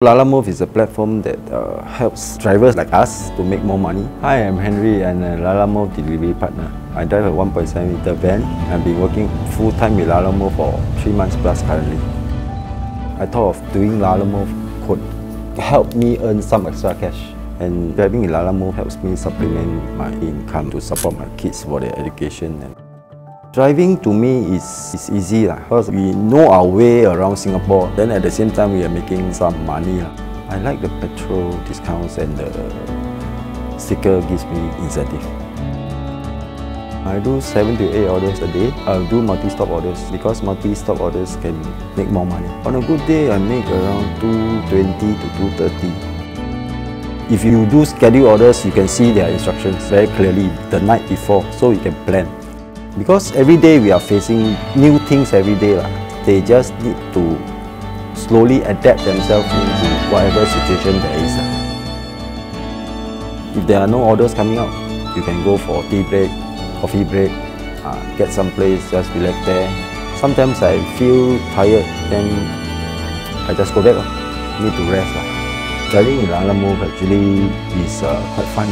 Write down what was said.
Lalamove is a platform that helps drivers like us to make more money. Hi, I'm Henry and a Lalamove Delivery Partner. I drive a 1.7 litre van. I've been working full-time with Lalamove for 3 months plus currently. I thought of doing Lalamove could help me earn some extra cash. And driving in Lalamove helps me supplement my income to support my kids for their education. Driving to me is easy because we know our way around Singapore. Then at the same time we are making some money. I like the petrol discounts and the sticker gives me incentive. I do 7 to 8 orders a day. I'll do multi-stop orders because multi-stop orders can make more money. On a good day I make around 220 to 230. If you do schedule orders, you can see their instructions very clearly the night before so you can plan. Because every day we are facing new things every day. They just need to slowly adapt themselves into whatever situation there is. If there are no orders coming out, you can go for tea break, coffee break, get some place, just relax there. Sometimes I feel tired, then I just go back. Need to rest. Driving in Lalamove actually is quite fun.